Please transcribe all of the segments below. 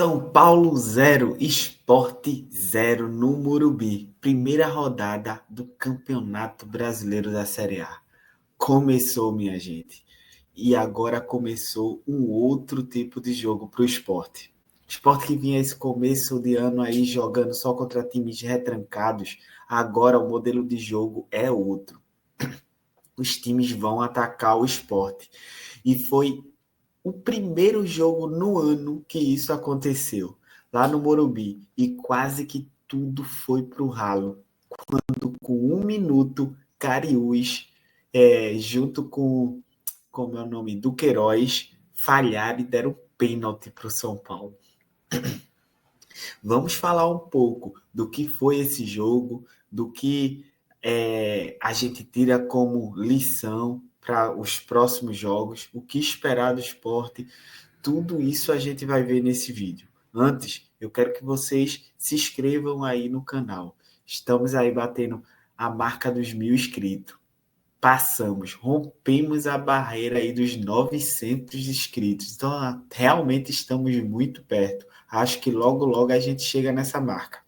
São Paulo 0, Sport 0 no Morumbi. Primeira rodada do Campeonato Brasileiro da Série A. Começou, minha gente. E agora começou um outro tipo de jogo para o Sport. Sport que vinha esse começo de ano aí jogando só contra times retrancados. Agora o modelo de jogo é outro. Os times vão atacar o Sport. E foi o primeiro jogo no ano que isso aconteceu, lá no Morumbi, e quase que tudo foi para o ralo. Quando, com 1 minuto, Cariús, junto com, como é o nome, Duqueiroz, falharam e deram pênalti para o São Paulo. Vamos falar um pouco do que foi esse jogo, do que a gente tira como lição para os próximos jogos, o que esperar do esporte. Tudo isso a gente vai ver nesse vídeo. Antes, eu quero que vocês se inscrevam aí no canal. Estamos aí batendo a marca dos 1.000 inscritos. Rompemos a barreira aí dos 900 inscritos. Então, realmente estamos muito perto. Acho que logo, logo a gente chega nessa marca.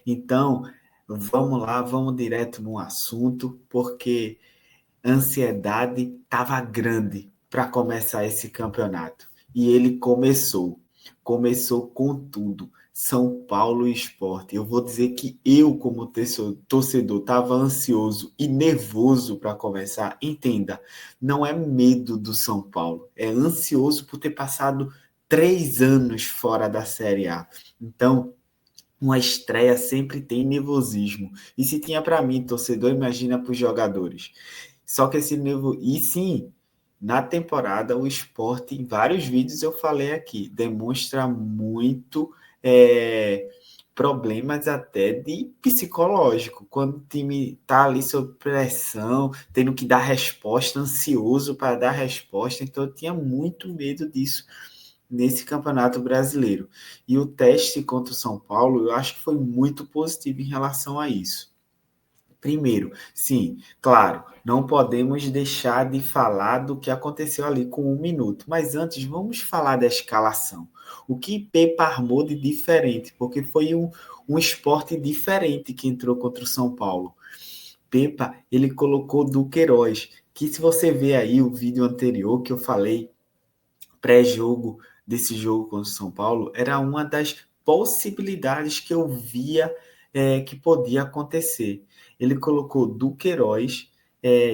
Então, vamos lá, vamos direto no assunto, porque a ansiedade estava grande para começar esse campeonato. E ele começou. Começou com tudo. São Paulo e Sport. Eu vou dizer que eu, como torcedor, estava ansioso e nervoso para começar. Entenda, não é medo do São Paulo. É ansioso por ter passado 3 anos fora da Série A. Então, uma estreia sempre tem nervosismo. E se tinha para mim, torcedor, imagina para os jogadores. Só que esse novo. E sim, na temporada, o Sport, em vários vídeos eu falei aqui, demonstra muito problemas até de psicológico. Quando o time está ali sob pressão, tendo que dar resposta, ansioso para dar resposta. Então eu tinha muito medo disso nesse Campeonato Brasileiro. E o teste contra o São Paulo, eu acho que foi muito positivo em relação a isso. Primeiro, sim, claro, não podemos deixar de falar do que aconteceu ali com 1 minuto. Mas antes, vamos falar da escalação. O que Pepa armou de diferente? Porque foi um esporte diferente que entrou contra o São Paulo. Pepa, ele colocou Duqueiroz, que se você ver aí o vídeo anterior que eu falei, pré-jogo desse jogo contra o São Paulo, era uma das possibilidades que eu via que podia acontecer. Ele colocou Duqueiroz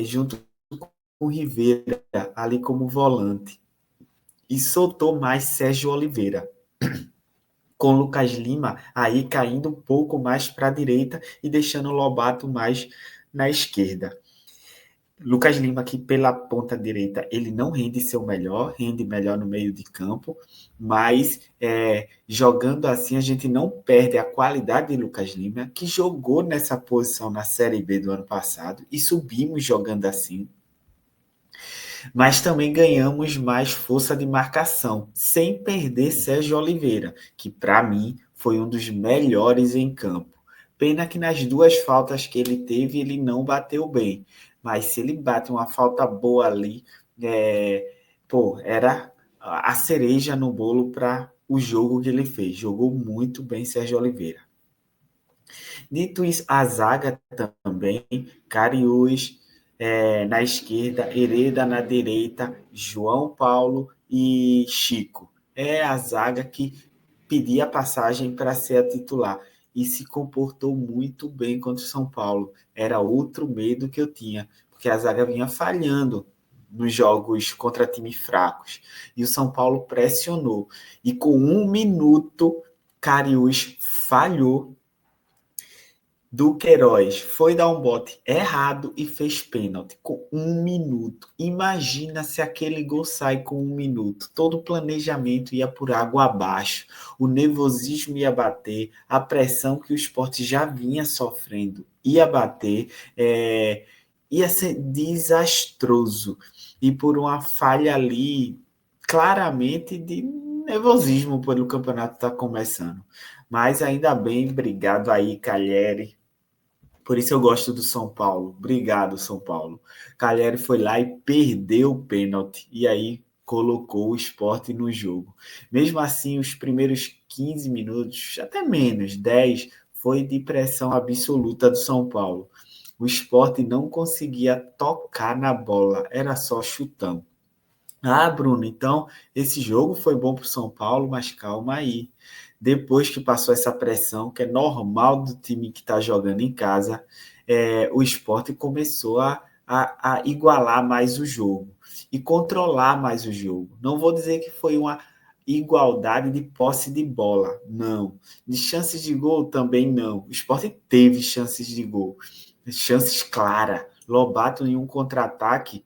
junto com o Rivera ali como volante e soltou mais Sérgio Oliveira, com Lucas Lima aí caindo um pouco mais para a direita e deixando o Lobato mais na esquerda. Lucas Lima, que pela ponta direita, ele não rende seu melhor, rende melhor no meio de campo, mas jogando assim a gente não perde a qualidade de Lucas Lima, que jogou nessa posição na Série B do ano passado e subimos jogando assim. Mas também ganhamos mais força de marcação, sem perder Sérgio Oliveira, que para mim foi um dos melhores em campo. Pena que nas 2 faltas que ele teve, ele não bateu bem. Mas se ele bate uma falta boa ali, era a cereja no bolo para o jogo que ele fez. Jogou muito bem Sérgio Oliveira. Dito isso, a zaga também, Cariús na esquerda, Hereda na direita, João Paulo e Chico. É a zaga que pedia passagem para ser a titular e se comportou muito bem contra o São Paulo. Era outro medo que eu tinha, porque a zaga vinha falhando nos jogos contra times fracos. E o São Paulo pressionou. E com 1 minuto, Cariús falhou. Duqueiroz foi dar um bote errado e fez pênalti com 1 minuto. Imagina se aquele gol sai com 1 minuto. Todo o planejamento ia por água abaixo. O nervosismo ia bater. A pressão que o Sport já vinha sofrendo ia bater. Ia ser desastroso. E por uma falha ali, claramente de nervosismo pelo campeonato estar começando. Mas ainda bem, obrigado aí, Calheri. Por isso eu gosto do São Paulo. Obrigado, São Paulo. Calheri foi lá e perdeu o pênalti. E aí colocou o Sport no jogo. Mesmo assim, os primeiros 15 minutos, até menos, 10, foi de pressão absoluta do São Paulo. O Sport não conseguia tocar na bola, era só chutão. Ah, Bruno, então esse jogo foi bom para o São Paulo, mas calma aí. Depois que passou essa pressão, que é normal do time que está jogando em casa, o Sport começou a igualar mais o jogo e controlar mais o jogo. Não vou dizer que foi uma igualdade de posse de bola, não. De chances de gol também não. O Sport teve chances de gol, chances claras. Lobato em um contra-ataque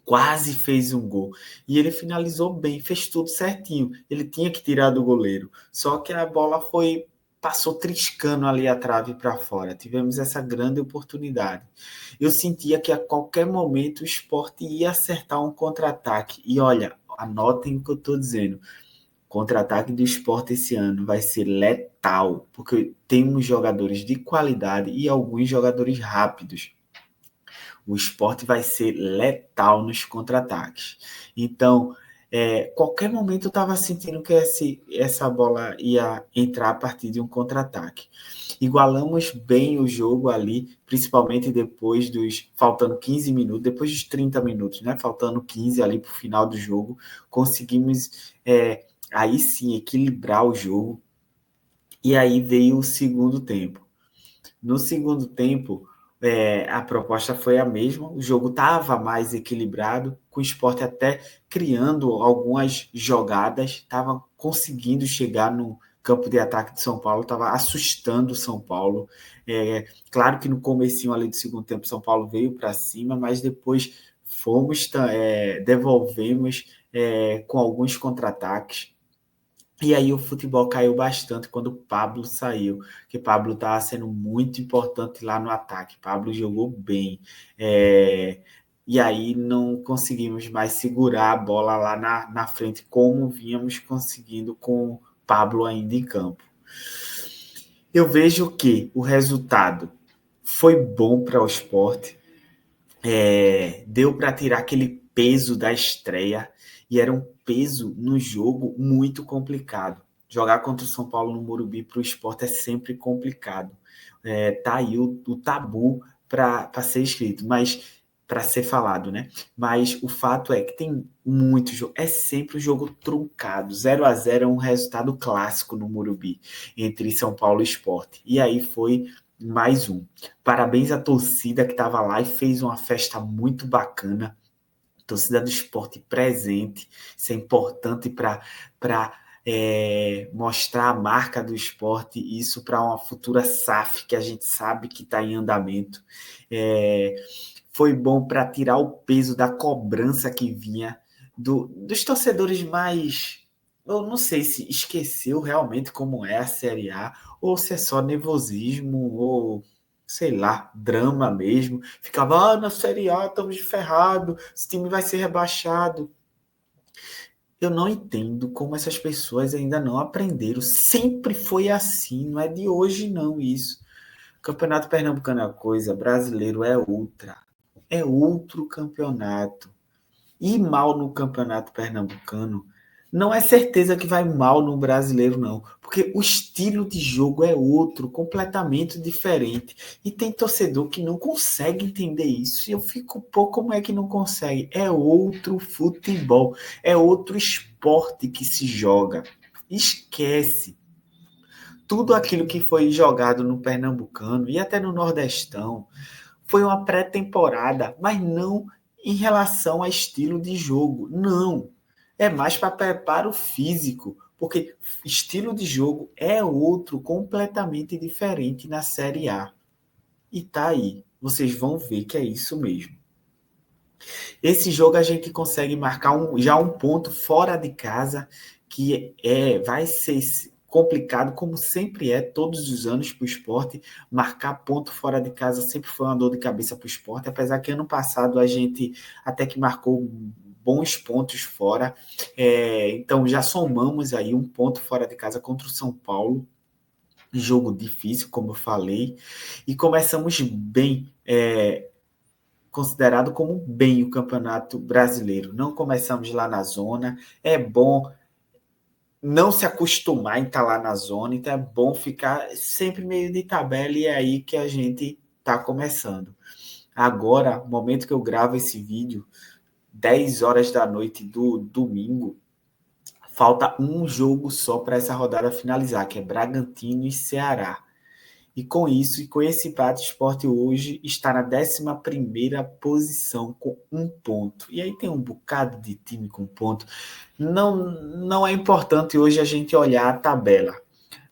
quase fez um gol. E ele finalizou bem, fez tudo certinho. Ele tinha que tirar do goleiro. Só que a bola passou triscando ali a trave para fora. Tivemos essa grande oportunidade. Eu sentia que a qualquer momento o Sport ia acertar um contra-ataque. E olha, anotem o que eu estou dizendo. Contra-ataque do Sport esse ano vai ser letal, porque temos jogadores de qualidade e alguns jogadores rápidos. O Sport vai ser letal nos contra-ataques. Então, qualquer momento eu estava sentindo que essa bola ia entrar a partir de um contra-ataque. Igualamos bem o jogo ali, principalmente depois faltando 15 minutos, depois dos 30 minutos, né? Faltando 15 ali para o final do jogo, conseguimos aí sim equilibrar o jogo. E aí veio o segundo tempo. No segundo tempo, a proposta foi a mesma, o jogo estava mais equilibrado, com o Sport até criando algumas jogadas, estava conseguindo chegar no campo de ataque de São Paulo, estava assustando o São Paulo. Claro que no comecinho ali do segundo tempo, São Paulo veio para cima, mas depois devolvemos com alguns contra-ataques. E aí o futebol caiu bastante quando o Pablo saiu, porque Pablo estava sendo muito importante lá no ataque. Pablo jogou bem. E aí não conseguimos mais segurar a bola lá na frente, como vínhamos conseguindo com o Pablo ainda em campo. Eu vejo que o resultado foi bom para o Sport, deu para tirar aquele peso da estreia, e era um peso no jogo muito complicado. Jogar contra o São Paulo no Morumbi para o Sport é sempre complicado. Tá aí o tabu para ser escrito, mas para ser falado, né? Mas o fato é que tem muito jogo, é sempre um jogo truncado. 0-0 é um resultado clássico no Morumbi entre São Paulo e Sport. E aí foi mais um. Parabéns à torcida que estava lá e fez uma festa muito bacana. Torcida do Sport presente, isso é importante para mostrar a marca do Sport, isso para uma futura SAF que a gente sabe que está em andamento. Foi bom para tirar o peso da cobrança que vinha dos torcedores mais. Eu não sei se esqueceu realmente como é a Série A, ou se é só nervosismo, ou sei lá, drama mesmo. Ficava, na Série A estamos ferrados, esse time vai ser rebaixado. Eu não entendo como essas pessoas ainda não aprenderam. Sempre foi assim, não é de hoje não isso. Campeonato Pernambucano é uma coisa, brasileiro é outra. É outro campeonato. Ir mal no campeonato pernambucano não é certeza que vai mal no brasileiro, não. Porque o estilo de jogo é outro, completamente diferente. E tem torcedor que não consegue entender isso. E eu fico, pô, como é que não consegue? É outro futebol. É outro esporte que se joga. Esquece. Tudo aquilo que foi jogado no Pernambucano e até no Nordestão foi uma pré-temporada, mas não em relação a estilo de jogo. Não. É mais para preparo físico, porque estilo de jogo é outro, completamente diferente na Série A. E tá aí. Vocês vão ver que é isso mesmo. Esse jogo a gente consegue marcar já um ponto fora de casa, que vai ser complicado, como sempre é, todos os anos para o esporte. Marcar ponto fora de casa sempre foi uma dor de cabeça para o esporte, apesar que ano passado a gente até que marcou bons pontos fora. Então já somamos aí um ponto fora de casa contra o São Paulo. Jogo difícil, como eu falei, e começamos bem considerado como bem o Campeonato Brasileiro. Não começamos lá na zona, é bom não se acostumar em estar lá na zona, então é bom ficar sempre meio de tabela e é aí que a gente está começando. Agora, no momento que eu gravo esse vídeo, 10 horas da noite do domingo, falta um jogo só para essa rodada finalizar, que é Bragantino e Ceará. E com isso, e com esse empate, o Sport hoje está na 11ª posição com 1 ponto. E aí tem um bocado de time com ponto. Não é importante hoje a gente olhar a tabela,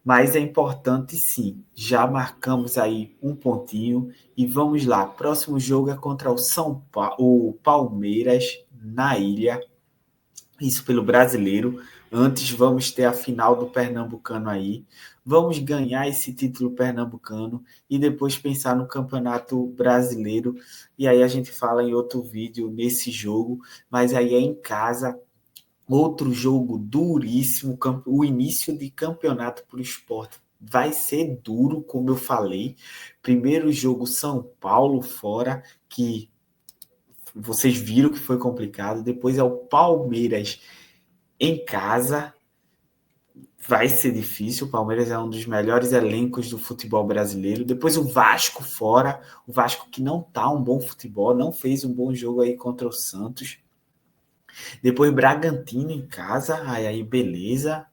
mas é importante sim. Já marcamos aí 1 pontinho e vamos lá. Próximo jogo é contra o Palmeiras na Ilha. Isso pelo brasileiro. Antes vamos ter a final do Pernambucano aí. Vamos ganhar esse título pernambucano e depois pensar no Campeonato Brasileiro. E aí a gente fala em outro vídeo nesse jogo, mas aí é em casa. Outro jogo duríssimo, o início de campeonato para o Sport vai ser duro, como eu falei. Primeiro jogo São Paulo fora, que vocês viram que foi complicado. Depois é o Palmeiras em casa, vai ser difícil. O Palmeiras é um dos melhores elencos do futebol brasileiro. Depois o Vasco fora, o Vasco que não tá um bom futebol, não fez um bom jogo aí contra o Santos. Depois Bragantino em casa, aí beleza,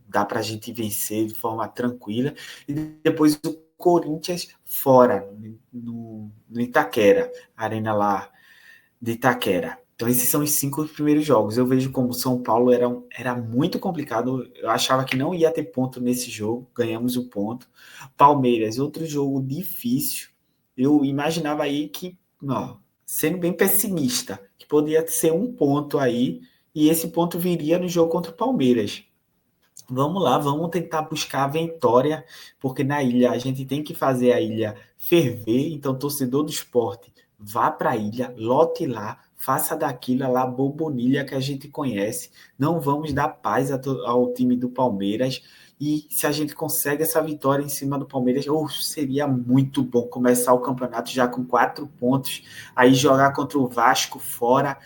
dá pra gente vencer de forma tranquila. E depois o Corinthians fora, no Itaquera, arena lá de Itaquera. Então, esses são os 5 primeiros jogos. Eu vejo como São Paulo era muito complicado. Eu achava que não ia ter ponto nesse jogo. Ganhamos o ponto. Palmeiras, outro jogo difícil. Eu imaginava aí que, não, sendo bem pessimista, que poderia ser 1 ponto aí. E esse ponto viria no jogo contra o Palmeiras. Vamos lá, vamos tentar buscar a vitória, porque na ilha a gente tem que fazer a ilha ferver. Então, torcedor do esporte, vá para a ilha, lote lá, faça daquilo lá a bombonilha que a gente conhece. Não vamos dar paz ao time do Palmeiras. E se a gente consegue essa vitória em cima do Palmeiras, seria muito bom começar o campeonato já com 4 pontos, aí jogar contra o Vasco fora.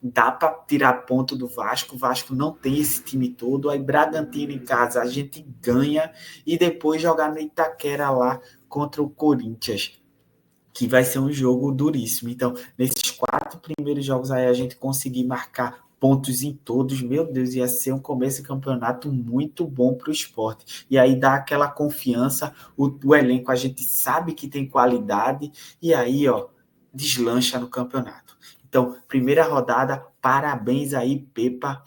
Dá para tirar ponto do Vasco. O Vasco não tem esse time todo. Aí Bragantino em casa a gente ganha e depois jogar no Itaquera lá contra o Corinthians, que vai ser um jogo duríssimo. Então, nesses 4 primeiros jogos aí a gente conseguir marcar pontos em todos, meu Deus, ia ser um começo de campeonato muito bom para o esporte. E aí dá aquela confiança, o elenco a gente sabe que tem qualidade e aí, deslancha no campeonato. Então, primeira rodada, parabéns aí, Pepa.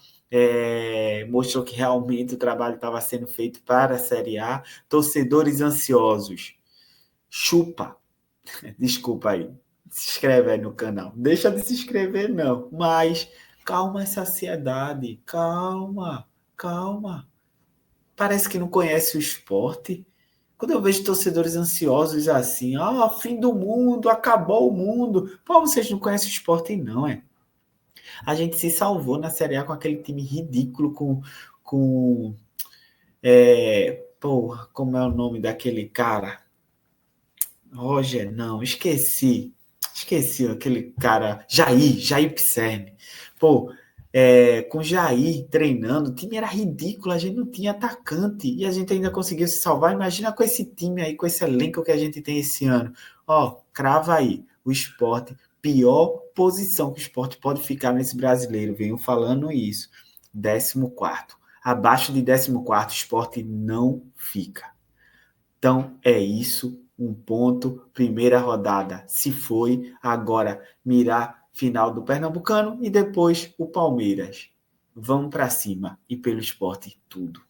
Mostrou que realmente o trabalho estava sendo feito para a Série A. Torcedores ansiosos, chupa. Desculpa aí. Se inscreve aí no canal. Deixa de se inscrever, não. Mas calma essa ansiedade. Calma, calma. Parece que não conhece o esporte. Quando eu vejo torcedores ansiosos assim, fim do mundo, acabou o mundo. Pô, vocês não conhecem o esporte, não, é? A gente se salvou na Série A com aquele time ridículo, com porra, como é o nome daquele cara? Roger, não, esqueci. Esqueci aquele cara, Jair Pisserni. Pô, com Jair treinando, o time era ridículo, a gente não tinha atacante e a gente ainda conseguiu se salvar. Imagina com esse time aí, com esse elenco que a gente tem esse ano. Crava aí, o Sport, pior posição que o Sport pode ficar nesse brasileiro, venho falando isso. 14º. Abaixo de 14º, o Sport não fica. Então, é isso. 1 ponto, primeira rodada se foi, agora mirar final do Pernambucano e depois o Palmeiras. Vamos para cima e pelo esporte tudo.